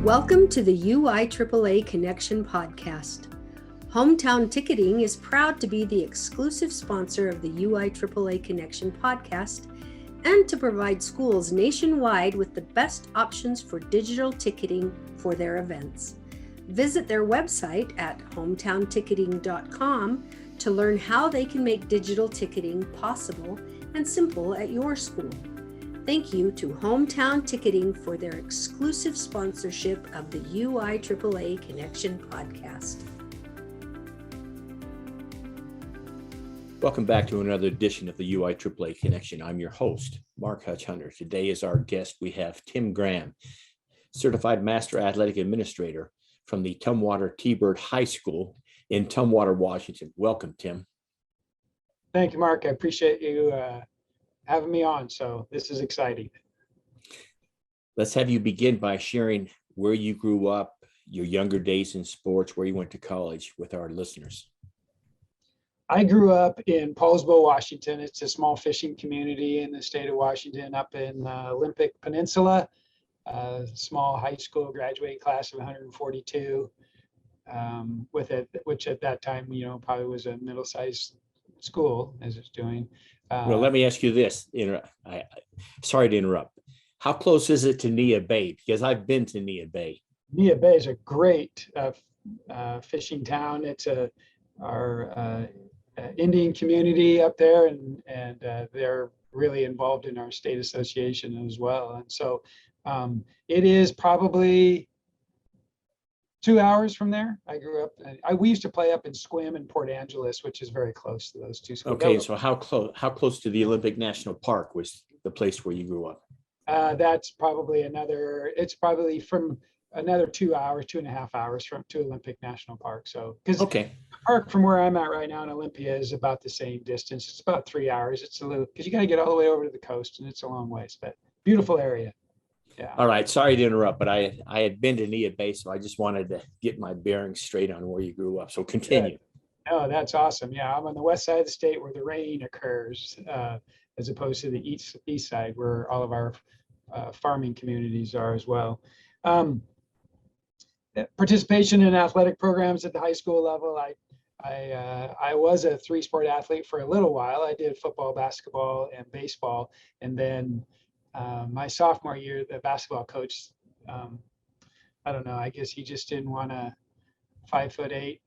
Welcome to the UIAAA Connection podcast. Hometown Ticketing is proud to be the exclusive sponsor of the UIAAA Connection podcast and to provide schools nationwide with the best options for digital ticketing for their events. Visit their website at hometownticketing.com to learn how they can make digital ticketing possible and simple at your school. Thank you to Hometown Ticketing for their exclusive sponsorship of the UIAAA Connection podcast. Welcome back to another edition of the UIAAA Connection. I'm your host, Mark Hutch Hunter. Today as our guest, we have Tim Graham, Certified Master Athletic Administrator from the Tumwater T-Bird High School in Tumwater, Washington. Welcome, Tim. Thank you, Mark. I appreciate you having me on. So this is exciting. Let's have you begin by sharing where you grew up, your younger days in sports, where you went to college with our listeners. I grew up in Paulsbo, Washington. It's a small fishing community in the state of Washington up in the Olympic Peninsula. Small high school graduating class of 142, which at that time, probably was a middle-sized school as it's doing. Well, let me ask you this. Sorry to interrupt. How close is it to Nia Bay? Because I've been to Nia Bay. Nia Bay is a great fishing town. It's our Indian community up there, and they're really involved in our state association as well. And so it is probably 2 hours from there. I grew up. We used to play up in Sequim and Port Angeles, which is very close to those two schools. Okay, so how close to the Olympic National Park was the place where you grew up? That's probably it's probably from another 2 hours, 2.5 hours to Olympic National Park. So, because the park from where I'm at right now in Olympia is about the same distance. It's about 3 hours. It's a little, because you got to get all the way over to the coast, and it's a long ways, but beautiful area. Yeah. All right. Sorry to interrupt, but I had been to Nia Bay, so I just wanted to get my bearings straight on where you grew up. So continue. Oh, that's awesome. Yeah, I'm on the west side of the state where the rain occurs, as opposed to the east side where all of our farming communities are as well. Participation in athletic programs at the high school level. I was a 3-sport athlete for a little while. I did football, basketball, and baseball, and then my sophomore year, the basketball coach, I don't know, I guess he just didn't want a 5'8"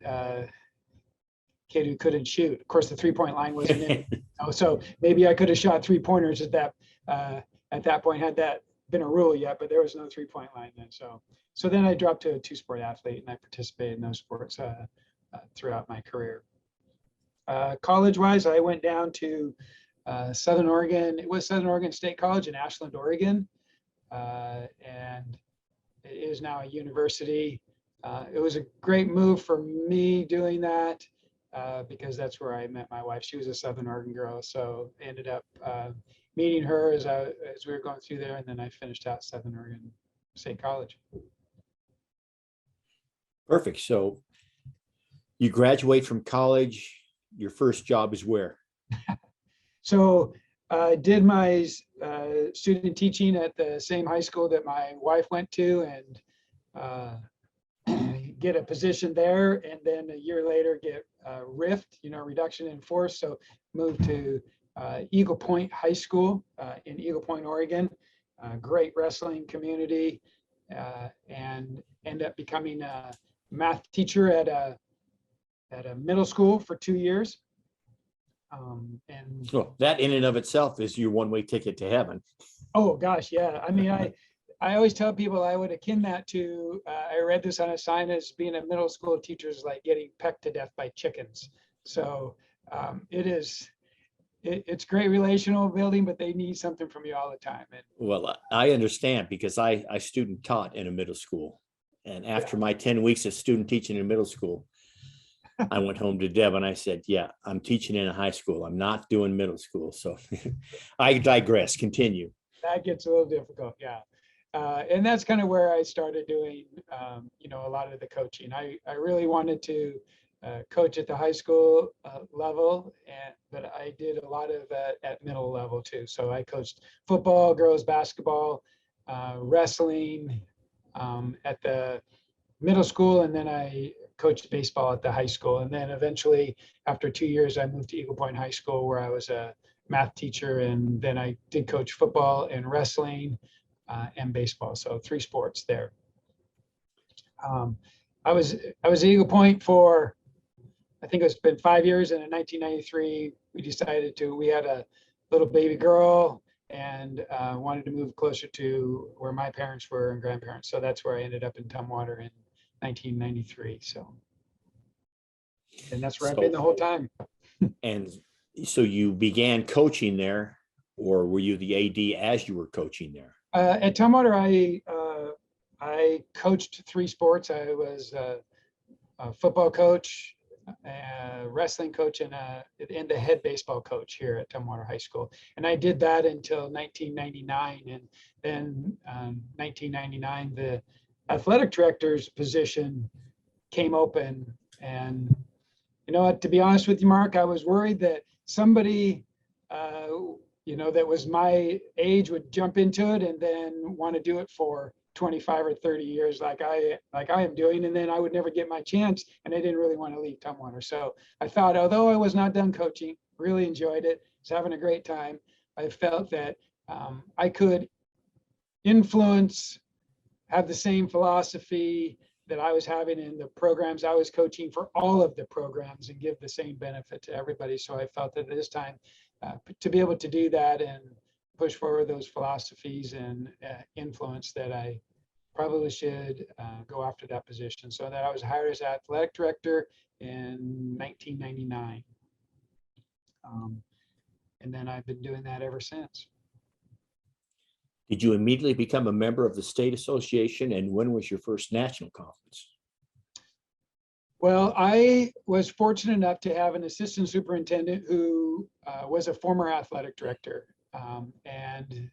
kid who couldn't shoot. Of course, the 3-point line wasn't in. So maybe I could have shot 3-pointers at that point, had that been a rule yet, but there was no 3-point line then. So then I dropped to a 2-sport athlete, and I participated in those sports throughout my career. College-wise, I went down to Southern Oregon. It was Southern Oregon State College in Ashland, Oregon, and it is now a university. It was a great move for me doing that because that's where I met my wife. She was a Southern Oregon girl, so I ended up meeting her as we were going through there, and then I finished out Southern Oregon State College. Perfect. So you graduate from college. Your first job is where? So I did my student teaching at the same high school that my wife went to, and get a position there, and then a year later get RIFT, reduction in force. So moved to Eagle Point High School in Eagle Point, Oregon. Great wrestling community, and end up becoming a math teacher at a middle school for 2 years. And that in and of itself is your one-way ticket to heaven. Oh gosh, yeah. I mean, I always tell people I would akin that to, I read this on a sign as being a middle school teacher is like getting pecked to death by chickens. So it's great relational building, but they need something from you all the time. Well, I understand because I student taught in a middle school, and after my 10 weeks of student teaching in middle school, I went home to Deb and I said, yeah, I'm teaching in a high school. I'm not doing middle school. So I digress. Continue. That gets a little difficult. Yeah. And that's kind of where I started doing, a lot of the coaching. I really wanted to coach at the high school level, but I did a lot of that at middle level too. So I coached football, girls basketball, wrestling, at the middle school, and then I coached baseball at the high school. And then eventually, after 2 years, I moved to Eagle Point High School, where I was a math teacher. And then I did coach football and wrestling and baseball. So 3 sports there. I was at Eagle Point for, I think it's been 5 years. And in 1993, we had a little baby girl, and wanted to move closer to where my parents were and grandparents. So that's where I ended up in Tumwater in 1993. And that's where I've been the whole time. And so you began coaching there, or were you the AD as you were coaching there? At Tumwater, I coached 3 sports. I was a football coach, a wrestling coach, and the head baseball coach here at Tumwater High School. And I did that until 1999. And then 1999, the athletic director's position came open. And you know what, to be honest with you, Mark, I was worried that somebody, that was my age would jump into it and then want to do it for 25 or 30 years like I am doing, and then I would never get my chance, and I didn't really want to leave Tumwater. So I thought, although I was not done coaching, really enjoyed it, was having a great time, I felt that I could influence, have the same philosophy that I was having in the programs I was coaching for all of the programs, and give the same benefit to everybody. So I felt that this time to be able to do that and push forward those philosophies and influence, that I probably should go after that position. So that I was hired as athletic director in 1999. And then I've been doing that ever since. Did you immediately become a member of the state association, and when was your first national conference? Well, I was fortunate enough to have an assistant superintendent who was a former athletic director, and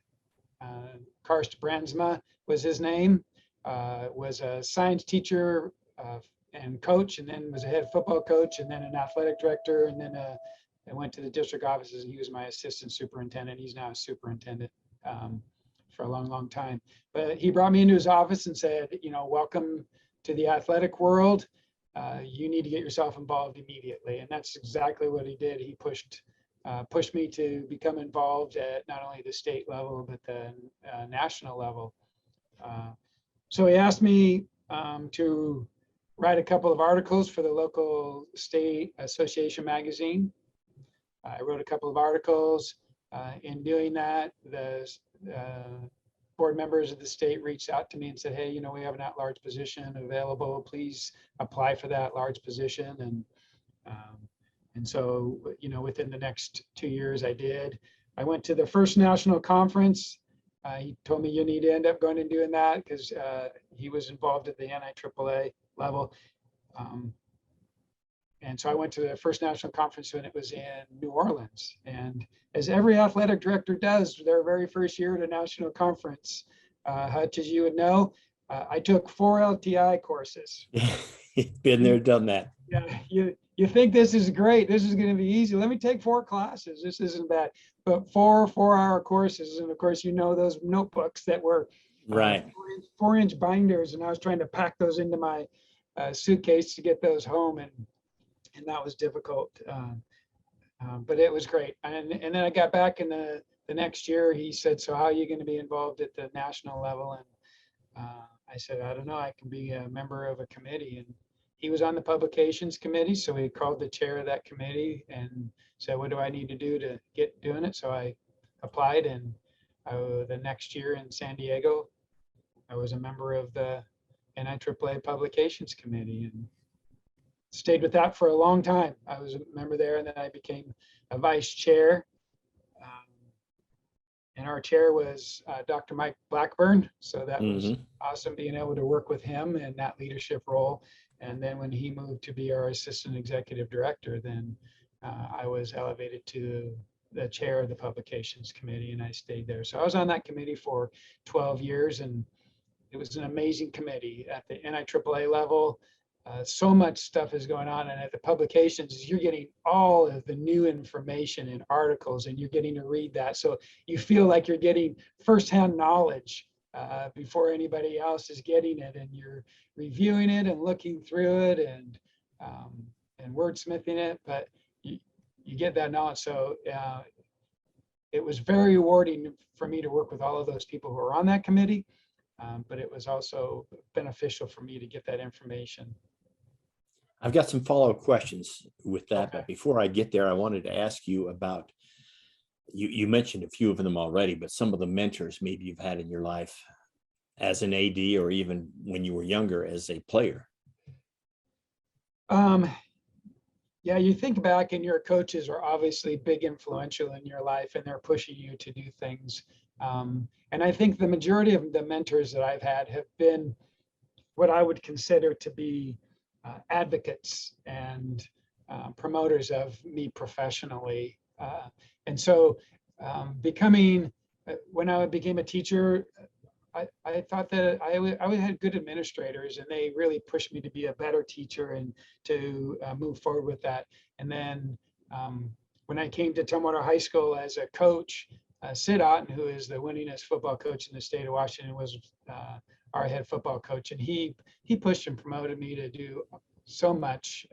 Karst Brandsma was his name, was a science teacher and coach, and then was a head football coach, and then an athletic director, and then I went to the district offices, and he was my assistant superintendent. He's now a superintendent for a long, long time. But he brought me into his office and said, welcome to the athletic world. You need to get yourself involved immediately. And that's exactly what he did. He pushed me to become involved at not only the state level, but the national level. So he asked me to write a couple of articles for the local state association magazine. I wrote a couple of articles. In doing that, the board members of the state reached out to me and said, hey, we have an at-large position available. Please apply for that large position. And so, within the next 2 years, I did. I went to the first national conference. He told me you need to end up going and doing that, because he was involved at the NIAAA level. And so I went to the first national conference when it was in New Orleans. And as every athletic director does, their very first year at a national conference, Hutch, as you would know, I took 4 LTI courses. Been there, done that. Yeah, you think this is great. This is going to be easy. Let me take 4 classes. This isn't bad. But 4 4-hour courses. And of course, those notebooks that were right 4-inch binders. And I was trying to pack those into my suitcase to get those home. And that was difficult. But it was great. And then I got back in the next year. He said, so how are you going to be involved at the national level? And I said, I don't know. I can be a member of a committee. And he was on the publications committee. So he called the chair of that committee and said, what do I need to do to get doing it? So I applied, and the next year in San Diego, I was a member of the NIAAA publications committee, and stayed with that for a long time. I was a member there, and then I became a vice chair. And our chair was Dr. Mike Blackburn. So that was awesome, being able to work with him in that leadership role. And then when he moved to be our assistant executive director, then I was elevated to the chair of the publications committee, and I stayed there. So I was on that committee for 12 years, and it was an amazing committee at the NIAAA level. So much stuff is going on, and at the publications, you're getting all of the new information and articles, and you're getting to read that. So you feel like you're getting firsthand knowledge before anybody else is getting it, and you're reviewing it and looking through it and wordsmithing it, but you get that knowledge. So it was very rewarding for me to work with all of those people who are on that committee, but it was also beneficial for me to get that information. I've got some follow-up questions with that, Okay. but before I get there, I wanted to ask you about, you mentioned a few of them already, but some of the mentors maybe you've had in your life as an AD or even when you were younger as a player. Yeah, you think back and your coaches are obviously big influential in your life, and they're pushing you to do things. And I think the majority of the mentors that I've had have been what I would consider to be advocates and promoters of me professionally. And so when I became a teacher, I thought that I had good administrators, and they really pushed me to be a better teacher and to move forward with that. And then when I came to Tumwater High School as a coach, Sid Otten, who is the winningest football coach in the state of Washington, was our head football coach, and he pushed and promoted me to do so much,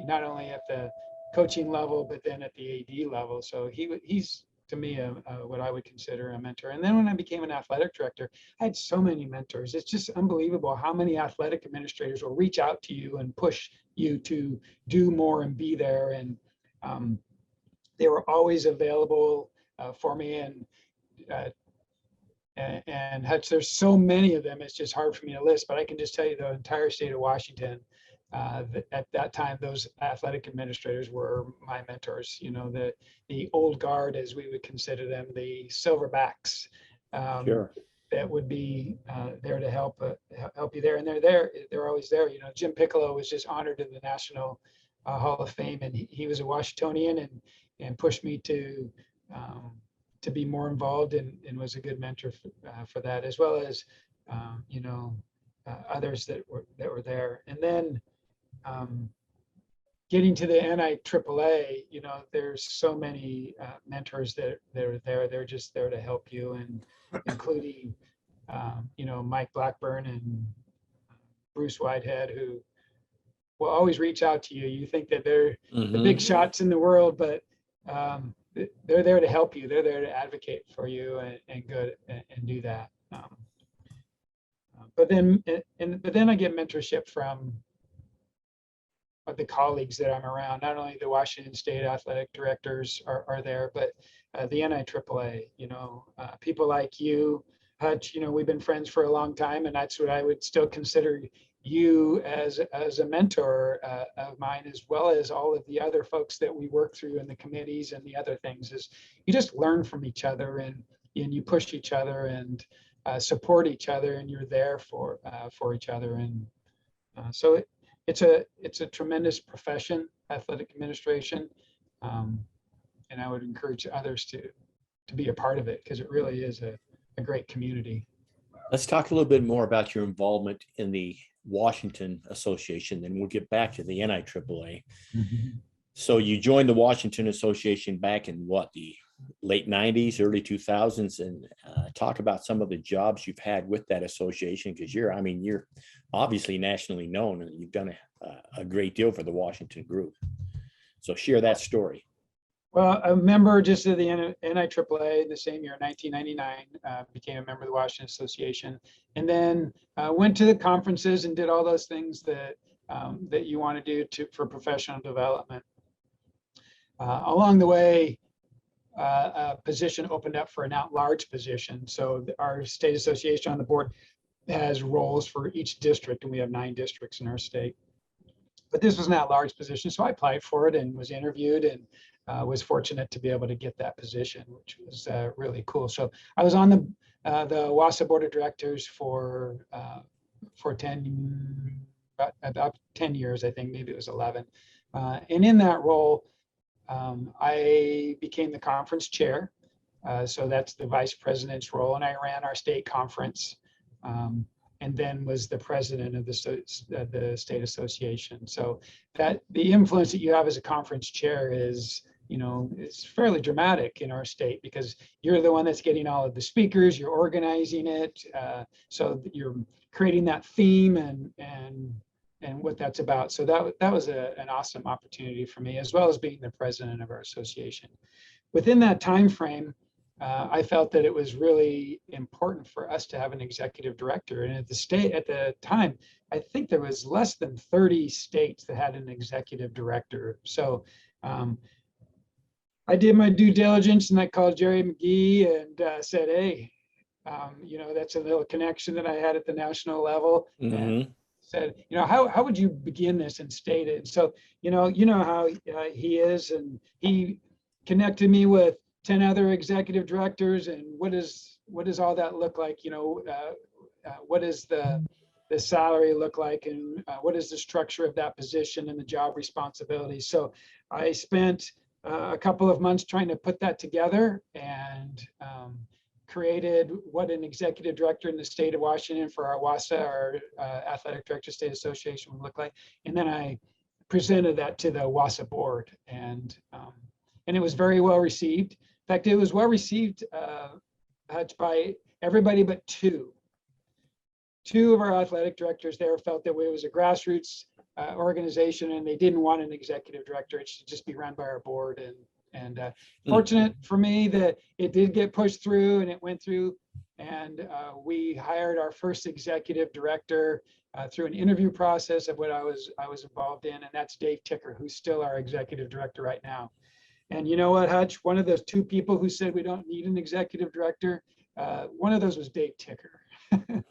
not only at the coaching level, but then at the AD level. So he's to me what I would consider a mentor. And then when I became an athletic director, I had so many mentors. It's just unbelievable how many athletic administrators will reach out to you and push you to do more and be there. And they were always available for me. And there's so many of them, it's just hard for me to list, but I can just tell you the entire state of Washington, at that time, those athletic administrators were my mentors. You know, the old guard, as we would consider them, the silverbacks, Sure. that would be there to help you there. And they're always there. You know, Jim Piccolo was just honored in the National Hall of Fame, and he was a Washingtonian and pushed me to be more involved, and was a good mentor for that, as well as others that were there. And then getting to the NIAAA, you know, there's so many mentors that are there. They're just there to help you, and including Mike Blackburn and Bruce Whitehead, who will always reach out to you. You think that they're the big shots in the world, but they're there to help you. They're there to advocate for you and do that. But then I get mentorship from the colleagues that I'm around. Not only the Washington State athletic directors are there, but the NIAAA, people like you, Hutch, we've been friends for a long time, and that's what I would still consider you as a mentor of mine, as well as all of the other folks that we work through in the committees and the other things. Is you just learn from each other, and you push each other and support each other, and you're there for each other. And so it's a tremendous profession, athletic administration, and I would encourage others to be a part of it, because it really is a great community. Let's talk a little bit more about your involvement in the Washington Association, then we'll get back to the NIAAA. So you joined the Washington Association back in the late 90s, early 2000s, and talk about some of the jobs you've had with that association, because you're obviously nationally known, and you've done a great deal for the Washington group. So share that story. Well, a member just of the NIAAA in the same year, 1999, became a member of the Washington Association, and then went to the conferences and did all those things that you want to do for professional development. Along the way, a position opened up for an at-large position. So our state association on the board has roles for each district, and we have 9 districts in our state. But this was an at-large position, so I applied for it and was interviewed, and was fortunate to be able to get that position, which was really cool. So I was on the WASA board of directors for about 10 years, I think, maybe it was 11. And in that role, I became the conference chair. So that's the vice president's role, and I ran our state conference, and then was the president of the state association. So that the influence that you have as a conference chair is it's fairly dramatic in our state because you're the one that's getting all of the speakers, you're organizing it, so you're creating that theme and what that's about. So that was an awesome opportunity for me, as well as being the president of our association. Within that time frame, I felt that it was really important for us to have an executive director. And at the time, I think there was less than 30 states that had an executive director. So I did my due diligence and I called Jerry McGee and said, hey, that's a little connection that I had at the national level. Mm-hmm. And said, how would you begin this and state it? So, you know how he is, and he connected me with 10 other executive directors. And what does all that look like? What does the salary look like, and what is the structure of that position and the job responsibilities? So I spent a couple of months trying to put that together and created what an executive director in the state of Washington for our WASA, our Athletic Director State Association, would look like. And then I presented that to the WASA board, and it was very well received. In fact, it was well received by everybody but two. Two of our athletic directors there felt that it was a grassroots organization and they didn't want an executive director. It should just be run by our board. And fortunate for me that it did get pushed through and it went through. And we hired our first executive director through an interview process of what I was involved in. And that's Dave Ticker, who's still our executive director right now. And you know what, Hutch? One of those two people who said we don't need an executive director, one of those was Dave Ticker.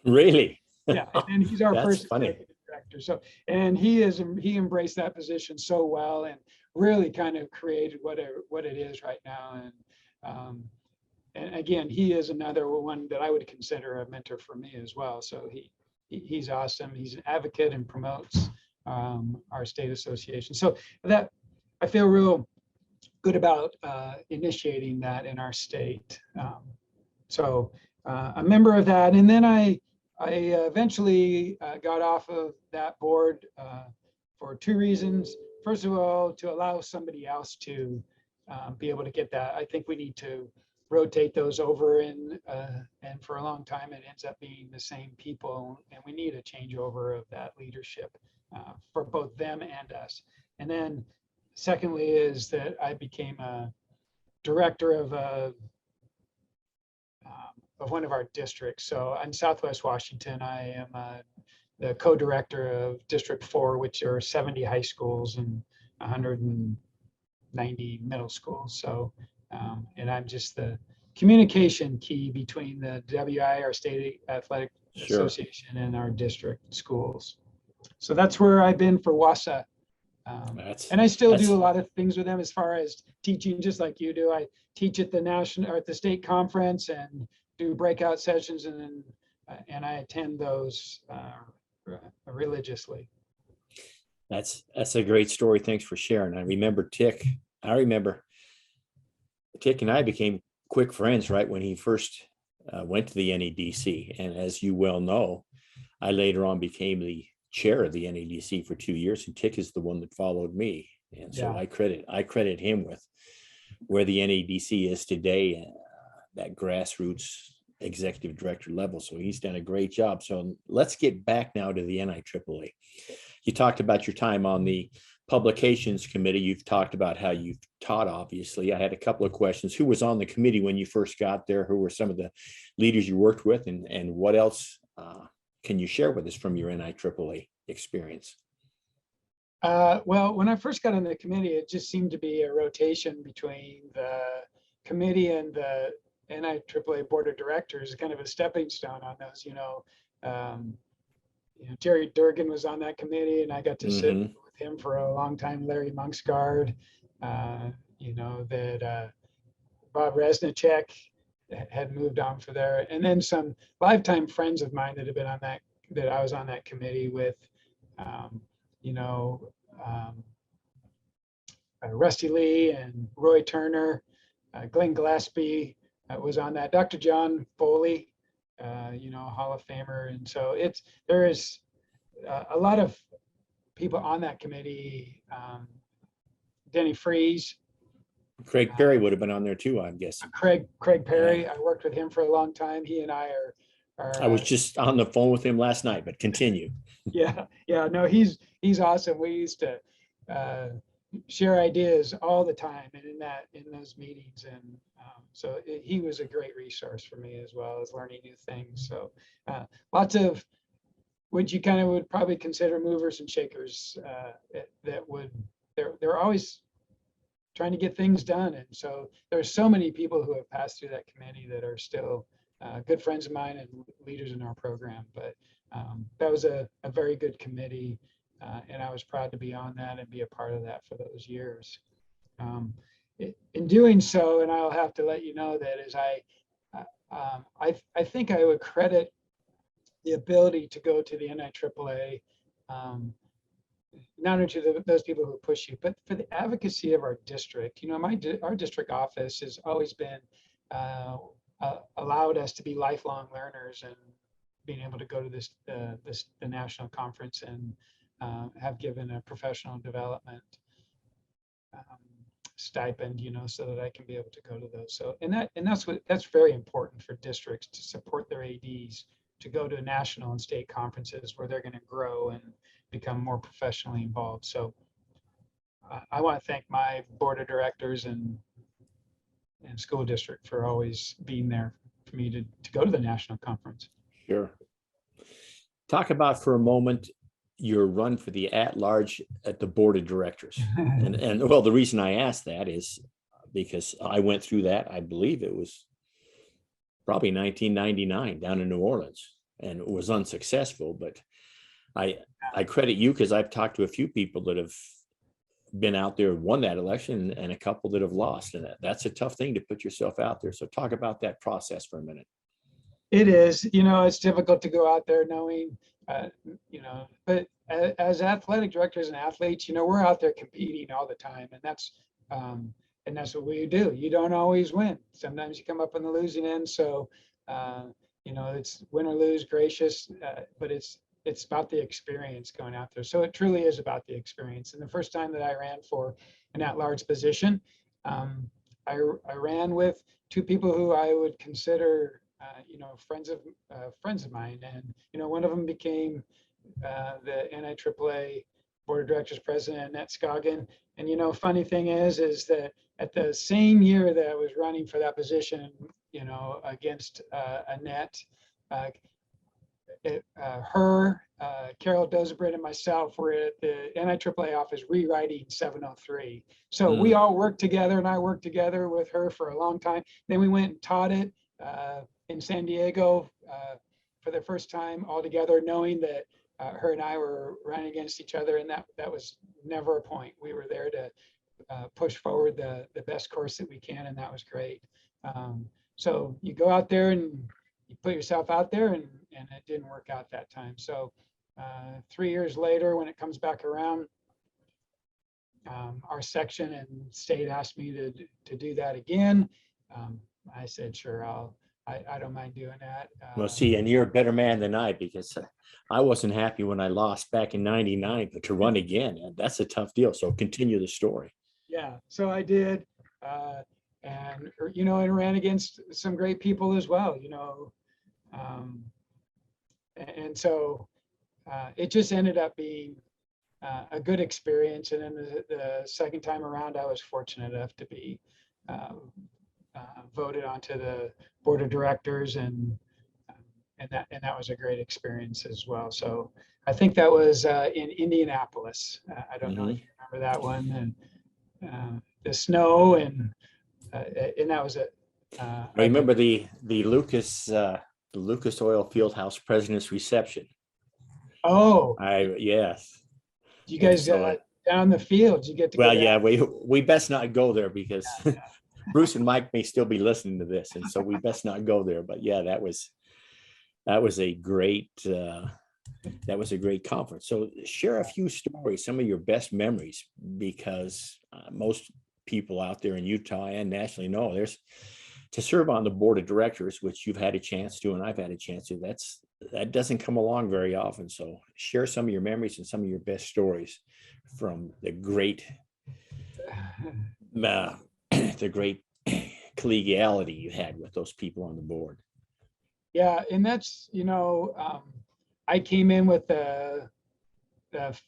Really? Yeah, and he's our first funny. executive director. So, and he embraced that position so well and really kind of created what it is right now. And again, he is another one that I would consider a mentor for me as well. So he's awesome. He's an advocate and promotes our state association. So that I feel real good about initiating that in our state. So a member of that, and then I eventually got off of that board for two reasons. First of all, to allow somebody else to be able to get that. I think we need to rotate those over, and for a long time it ends up being the same people, and we need a changeover of that leadership for both them and us. And then secondly is that I became a director of one of our districts. So in Southwest Washington, I am the co-director of District 4, which are 70 high schools and 190 middle schools. So, and I'm just the communication key between the WI, our State Athletic Association, and our district schools. So that's where I've been for WASA. And I still do a lot of things with them as far as teaching, just like you do. I teach at the national or at the state conference and do breakout sessions, and I attend those religiously. That's a great story. Thanks for sharing. I remember Tick and I became quick friends right when he first went to the NEDC. And as you well know, I later on became the chair of the NEDC for 2 years, and Tick is the one that followed me. And so I credit him with where the NEDC is today, that grassroots executive director level. So he's done a great job. So let's get back now to the NIAAA. You talked about your time on the publications committee. You've talked about how you've taught, obviously. I had a couple of questions. Who was on the committee when you first got there? Who were some of the leaders you worked with? And what else can you share with us from your NIAAA experience? Well, when I first got on the committee, it just seemed to be a rotation between the committee and the NIAAA board of directors, kind of a stepping stone on those. Jerry Durgan was on that committee, and I got to sit with him for a long time. Larry Monksgaard, that Bob Resnicek had moved on for there, and then some lifetime friends of mine that have been on that I was on that committee with. Rusty Lee and Roy Turner, Glenn Gillespie was on that. Dr. John Foley, Hall of Famer, and so there is a lot of people on that committee. Denny Freeze, Craig Perry would have been on there too, I'm guessing. Craig Perry. I worked with him for a long time. He and I are I was just on the phone with him last night, but continue. yeah. No, he's awesome. We used to share ideas all the time, and in those meetings, and so he was a great resource for me as well as learning new things. So lots of what you kind of would probably consider movers and shakers they're always trying to get things done. And so there's so many people who have passed through that committee that are still good friends of mine and leaders in our program. But that was a very good committee, and I was proud to be on that and be a part of that for those years. In doing so, and I'll have to let you know that as I think I would credit the ability to go to the NIAAA, not only to those people who push you, but for the advocacy of our district. Our district office has always been allowed us to be lifelong learners, and being able to go to the national conference and have given a professional development stipend, so that I can be able to go to those. So, that's very important for districts, to support their ADs to go to national and state conferences where they're going to grow and become more professionally involved. So I want to thank my board of directors and school district for always being there for me to go to the national conference. Sure. Talk about for a moment your run for the at-large at the board of directors. and well, the reason I asked that is because I went through that. I believe it was probably 1999 down in New Orleans, and it was unsuccessful. But I credit you, because I've talked to a few people that have been out there and won that election, and a couple that have lost, and that's a tough thing to put yourself out there. So talk about that process for a minute. It is, it's difficult to go out there knowing, but as athletic directors and athletes, we're out there competing all the time, and that's what we do. You don't always win. Sometimes you come up on the losing end. So, it's win or lose, gracious, but it's about the experience going out there. So it truly is about the experience. And the first time that I ran for an at-large position, I ran with two people who I would consider, friends of mine. And, one of them became the NIAAA Board of Directors President, Annette Scoggin. And, funny thing is that at the same year that I was running for that position, against Annette, Carol Dozebrit and myself were at the NIAAA office rewriting 703. So we all worked together, and I worked together with her for a long time. Then we went and taught it in San Diego for the first time all together, knowing that her and I were running against each other, and that was never a point. We were there to push forward the best course that we can, and that was great. So you go out there and you put yourself out there, and it didn't work out that time. So 3 years later, when it comes back around, our section and state asked me to do that again. I said, sure, I don't mind doing that. Well, see, and you're a better man than I, because I wasn't happy when I lost back in '99, but to run again, that's a tough deal. So continue the story. Yeah, so I did, and ran against some great people as well, and so it just ended up being a good experience. And then the second time around, I was fortunate enough to be voted onto the board of directors, and that was a great experience as well. So I think that was in Indianapolis. I don't know if you remember that one, and the snow, and that was it. I remember the Lucas Oil Fieldhouse President's reception. Oh, yes. You guys down the field, you get to. Well, yeah, we best not go there, because Bruce and Mike may still be listening to this, and so we best not go there. But yeah, that was a great conference. So share a few stories, some of your best memories, because most people out there in Utah and nationally know to serve on the board of directors, which you've had a chance to, and I've had a chance to. That doesn't come along very often. So share some of your memories and some of your best stories from the great the great collegiality you had with those people on the board. Yeah, and that's, I came in with the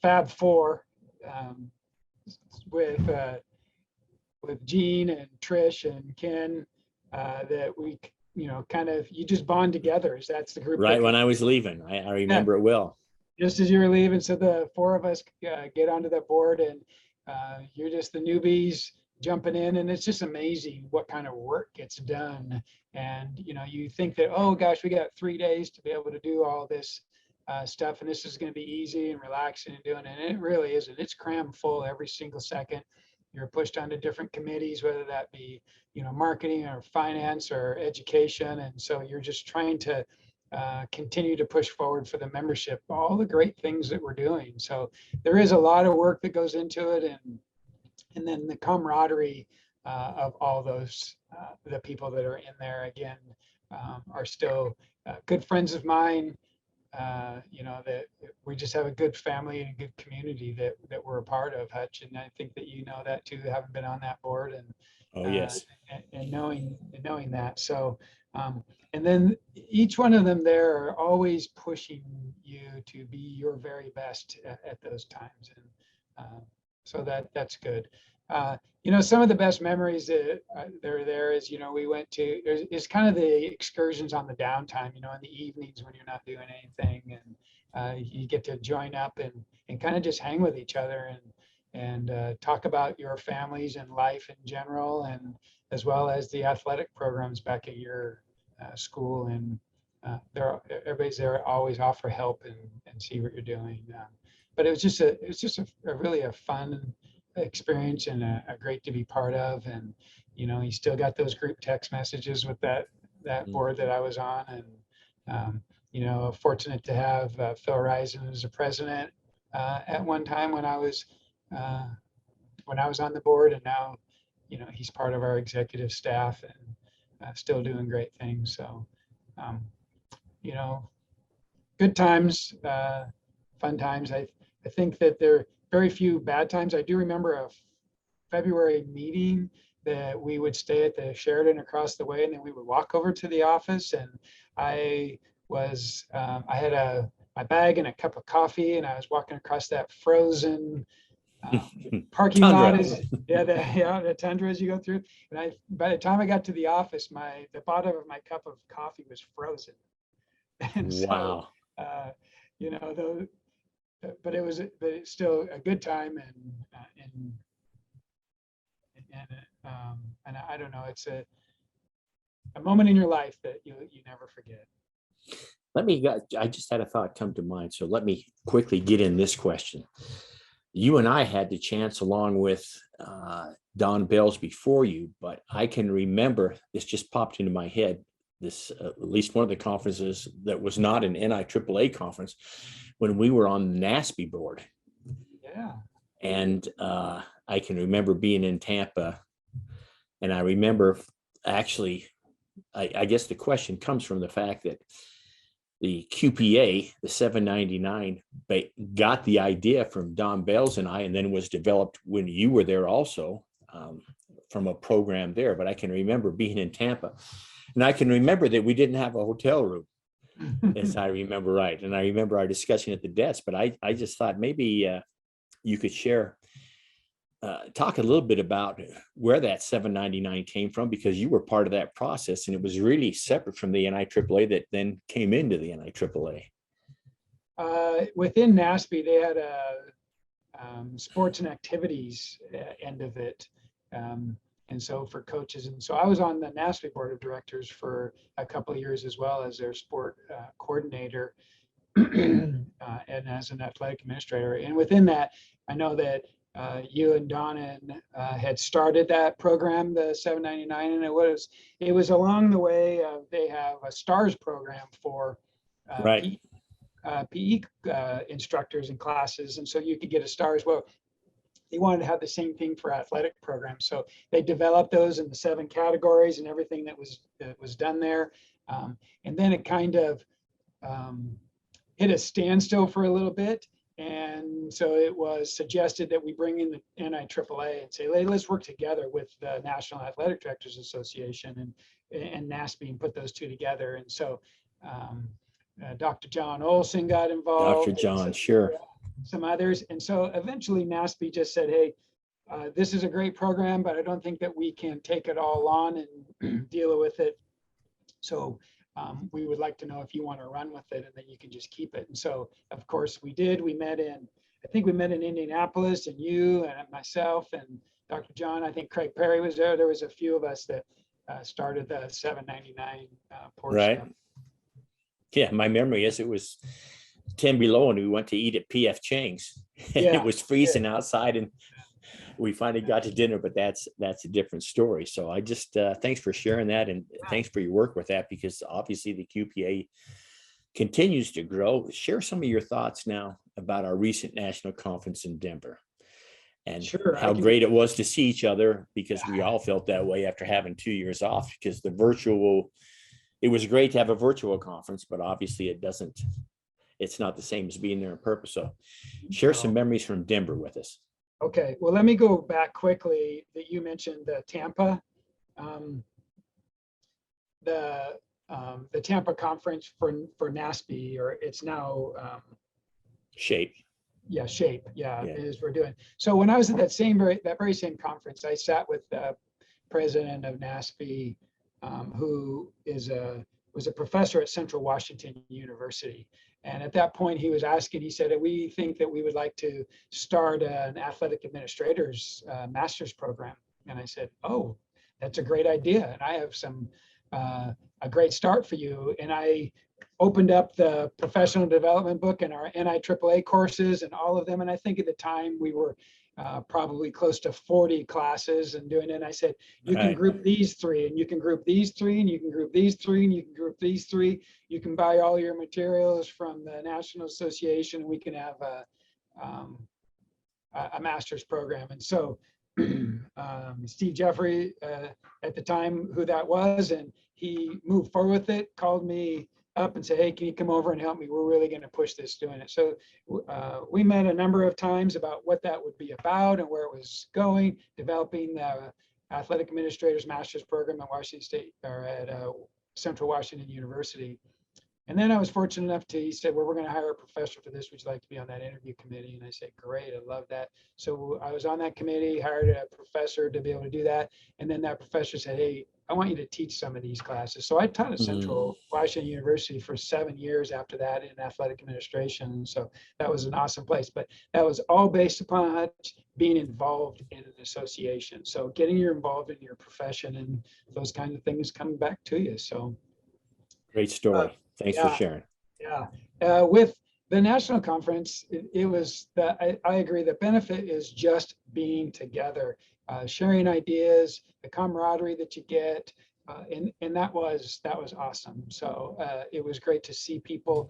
Fab Four, with Gene and Trish and Ken, that we, kind of, you just bond together. That's the group. Right when I was leaving, I remember it well. Just as you were leaving, so the four of us get onto that board, and you're just the newbies jumping in, and it's just amazing what kind of work gets done. And you think that, oh gosh, we got 3 days to be able to do all this stuff, and this is going to be easy and relaxing and doing it. And it really isn't. It's crammed full every single second. You're pushed onto different committees, whether that be marketing or finance or education, and so you're just trying to continue to push forward for the membership, all the great things that we're doing. So there is a lot of work that goes into it, and then the camaraderie of all those the people that are in there, again, are still good friends of mine. That we just have a good family and a good community that we're a part of, Hutch, and I think that that too, having been on that board, and yes, and knowing that. So and then each one of them there are always pushing you to be your very best at those times, and so that's good. Some of the best memories that there is, we went to, is kind of the excursions on the downtime, in the evenings when you're not doing anything, and you get to join up and kind of just hang with each other and talk about your families and life in general, and as well as the athletic programs back at your school. And everybody's there, always offer help and see what you're doing. But it was just a really a fun experience, and a great to be part of. And you still got those group text messages with that board that I was on, and fortunate to have Phil Risen as a president at one time when I was on the board, and now he's part of our executive staff, and still doing great things. So good times, fun times. I think that there are very few bad times. I do remember a February meeting that we would stay at the Sheraton across the way, and then we would walk over to the office, and I had my bag and a cup of coffee, and I was walking across that frozen parking lot. The tundra as you go through. And by the time I got to the office, the bottom of my cup of coffee was frozen. And wow. So, but it's still a good time, and I don't know, it's a moment in your life that you never forget. I just had a thought come to mind, so let me quickly get in this question. You and I had the chance, along with Don Bells before you, but I can remember, this just popped into my head, this at least one of the conferences that was not an NIAAA conference, when we were on the NASB board. Yeah. And I can remember being in Tampa, and I remember actually, I guess the question comes from the fact that the QPA, the 799, got the idea from Don Bells and I, and then was developed when you were there also, from a program there. But I can remember being in Tampa, and I can remember that we didn't have a hotel room, as I remember right. And I remember our discussion at the desk, but I just thought maybe you could talk a little bit about where that 799 came from, because you were part of that process, and it was really separate from the NIAAA that then came into the NIAAA. Within NASB, they had a sports and activities end of it. And so for coaches, and so I was on the NASB board of directors for a couple of years, as well as their sport coordinator and as an athletic administrator. And within that, I know that you and Donna had started that program, the 799, and it was along the way. They have a STARS program for right. PE instructors and classes, and so you could get a STARS. Well, they wanted to have the same thing for athletic programs, so they developed those in the 7 categories and everything that was done there. And then it kind of hit a standstill for a little bit. And so it was suggested that we bring in the NIAAA and say, hey, let's work together with the National Athletic Directors Association and NASB and put those two together. And so Dr. John Olson got involved. Dr. John, sure. Some others. And so eventually NASB just said, hey, this is a great program, but I don't think that we can take it all on and deal with it. So we would like to know if you want to run with it, and then you can just keep it. And so, of course, we did. I think we met in Indianapolis, and you and myself and Dr. John. I think Craig Perry was there. There was a few of us that started the 799 portion. Right. Yeah, my memory is it was 10 below, and we went to eat at PF Chang's. Yeah, it was freezing outside, and we finally got to dinner, but that's a different story. So I just thanks for sharing that, and thanks for your work with that, because obviously the QPA continues to grow. Share some of your thoughts now about our recent national conference in Denver, and how great it was to see each other, because we all felt that way after having 2 years off, because it was great to have a virtual conference, but obviously it's not the same as being there in person. So share some memories from Denver with us. Okay, well, let me go back quickly that you mentioned the Tampa. The Tampa conference for NASB, or it's now Shape. Yeah, Shape. Yeah, it is we're doing. So when I was at that very same conference, I sat with the president of NASB, who was a professor at Central Washington University. And at that point, he said, we think that we would like to start an athletic administrators master's program. And I said, oh, that's a great idea. And I have a great start for you. And I opened up the professional development book and our NIAAA courses and all of them. And I think at the time we were probably close to 40 classes and doing it. And I said, you can group these three, and you can group these three, and you can group these three, and you can group these three. You can buy all your materials from the National Association, and we can have a master's program. And so Steve Jeffrey at the time, who that was, and he moved forward with it, called me up and said, hey, can you come over and help me? We're really going to push this doing it. So we met a number of times about what that would be about and where it was going, developing the athletic administrators master's program at Washington State, or at Central Washington University. And then I was fortunate enough he said, well, we're going to hire a professor for this. Would you like to be on that interview committee? And I said, great, I love that. So I was on that committee, hired a professor to be able to do that. And then that professor said, hey, I want you to teach some of these classes. So I taught at Central Washington University for 7 years after that in athletic administration. So that was an awesome place. But that was all based upon being involved in an association. So getting you involved in your profession and those kinds of things come back to you. So great story. Thanks for sharing. Yeah. With the national conference, it was that I agree. The benefit is just being together, sharing ideas, the camaraderie that you get, and that was awesome. So it was great to see people.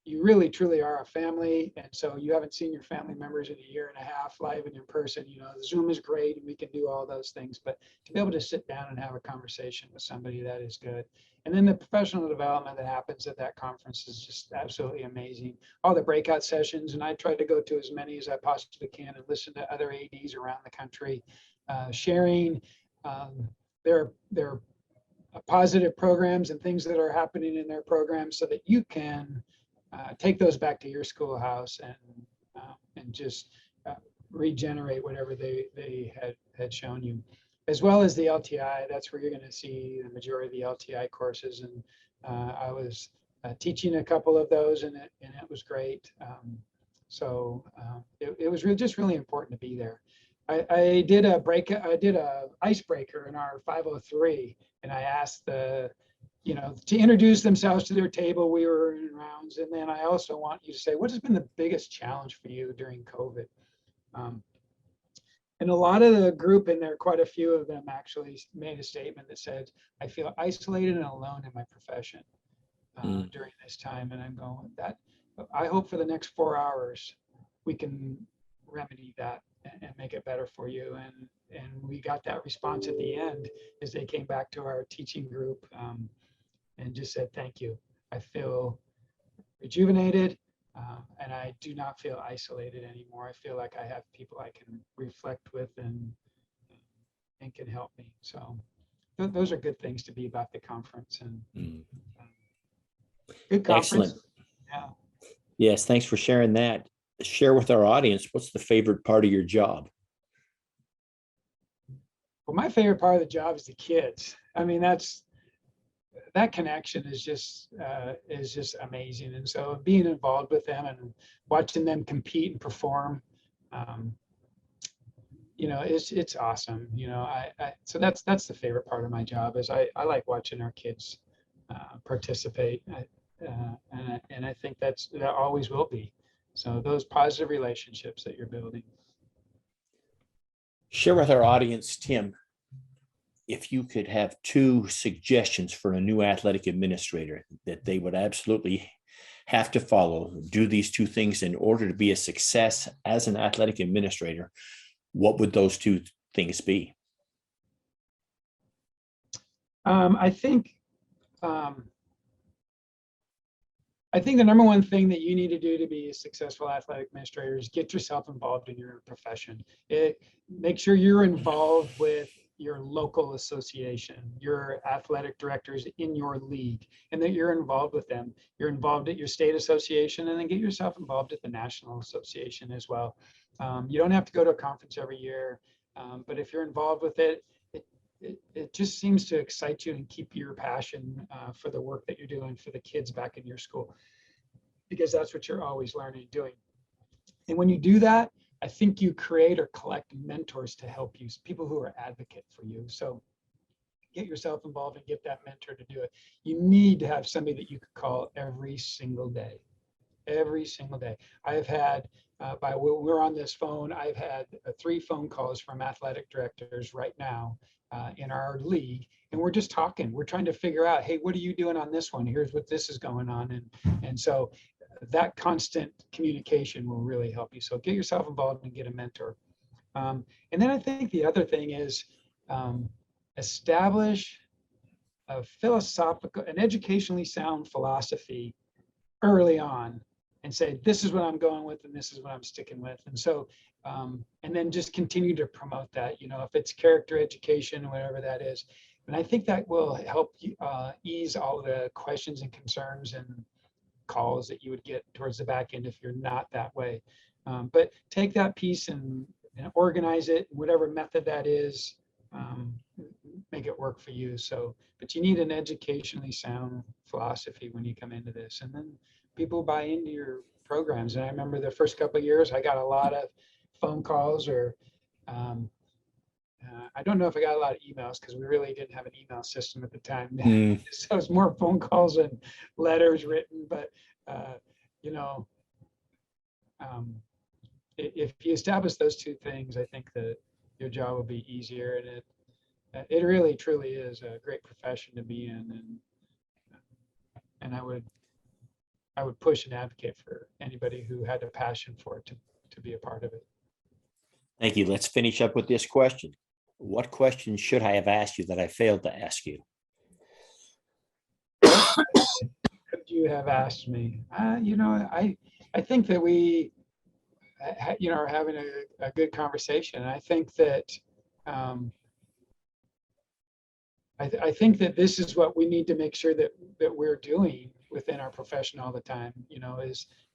You really truly are a family, and so you haven't seen your family members in 1.5 years live and in person. Zoom is great, and we can do all those things, but to be able to sit down and have a conversation with somebody, that is good. And then the professional development that happens at that conference is just absolutely amazing. All the breakout sessions, and I try to go to as many as I possibly can and listen to other ADs around the country, sharing their positive programs and things that are happening in their programs, so that you can take those back to your schoolhouse and just regenerate whatever they had shown you, as well as the LTI. That's where you're going to see the majority of the LTI courses. And I was teaching a couple of those, and it was great. It was just really important to be there. I did a icebreaker in our 503, and I asked to introduce themselves to their table. We were in rounds. And then I also want you to say, what has been the biggest challenge for you during COVID? And a lot of the group in there, quite a few of them actually made a statement that said, I feel isolated and alone in my profession during this time. And I'm going, I hope for the next 4 hours, we can remedy that and make it better for you. And we got that response at the end as they came back to our teaching group and just said, thank you. I feel rejuvenated. And I do not feel isolated anymore. I feel like I have people I can reflect with and can help me. So those are good things to be about the conference, and good conference. Excellent. Yeah. Yes, thanks for sharing that. Share with our audience, what's the favorite part of your job? Well, my favorite part of the job is the kids. I mean, that connection is just amazing. And so being involved with them and watching them compete and perform, it's awesome. So that's the favorite part of my job is I like watching our kids participate. And I think that always will be. So those positive relationships that you're building. Share with our audience, Tim, if you could have 2 suggestions for a new athletic administrator that they would absolutely have to follow, do these 2 things in order to be a success as an athletic administrator, what would those 2 things be? I think the number one thing that you need to do to be a successful athletic administrator is get yourself involved in your profession. Make sure you're involved with your local association, your athletic directors in your league, and that you're involved with them. You're involved at your state association, and then get yourself involved at the national association as well. You don't have to go to a conference every year, but if you're involved with it, it just seems to excite you and keep your passion for the work that you're doing for the kids back in your school, because that's what you're always learning and doing. And when you do that, I think you create or collect mentors to help you, people who are advocate for you. So get yourself involved and get that mentor to do it. You need to have somebody that you could call every single day. Every single day. I have had, we're on this phone, I've had 3 phone calls from athletic directors right now in our league, and we're just talking. We're trying to figure out, hey, what are you doing on this one? Here's what this is going on. And so that constant communication will really help you. So get yourself involved and get a mentor. And then I think the other thing is establish an educationally sound philosophy early on, and say, this is what I'm going with and this is what I'm sticking with. And so, and then just continue to promote that, if it's character education, whatever that is. And I think that will help you ease all the questions and concerns and calls that you would get towards the back end if you're not that way. But take that piece and organize it, whatever method that is, make it work for you. So, but you need an educationally sound philosophy when you come into this, and then people buy into your programs. And I remember the first couple of years, I got a lot of phone calls, or I don't know if I got a lot of emails, because we really didn't have an email system at the time. So it was more phone calls and letters written. But if you establish those 2 things, I think that your job will be easier, and it really truly is a great profession to be in. And I would push and advocate for anybody who had a passion for it to be a part of it. Thank you. Let's finish up with this question. What question should I have asked you that I failed to ask you? Could you have asked me? I think that we, are having a good conversation. I think that I think that this is what we need to make sure that we're doing within our profession all the time,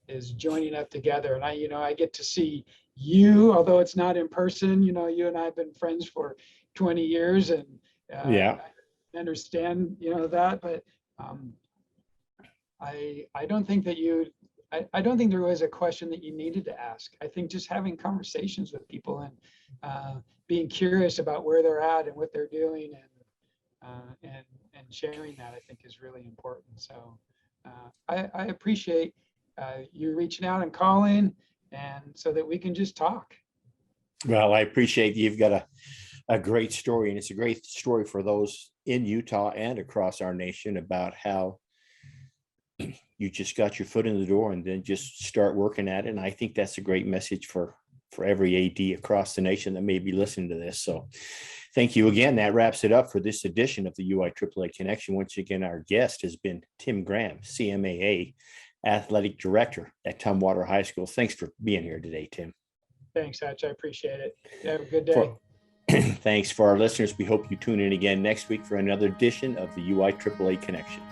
is joining up together. And I get to see you, although it's not in person, you and I have been friends for 20 years, and I understand, that, but I don't think that I don't think there was a question that you needed to ask. I think just having conversations with people and being curious about where they're at and what they're doing, and sharing that, I think, is really important. So I appreciate you reaching out and calling, and so that we can just talk. Well, I appreciate you've got a great story, and it's a great story for those in Utah and across our nation about how you just got your foot in the door and then just start working at it. And I think that's a great message for every AD across the nation that may be listening to this. So thank you again. That wraps it up for this edition of the UIAAA Connection. Once again, our guest has been Tim Graham, CMAA, Athletic Director at Tumwater High School. Thanks for being here today, Tim. Thanks, Hutch. I appreciate it. Have a good day. Thanks for our listeners. We hope you tune in again next week for another edition of the UIAAA Connection.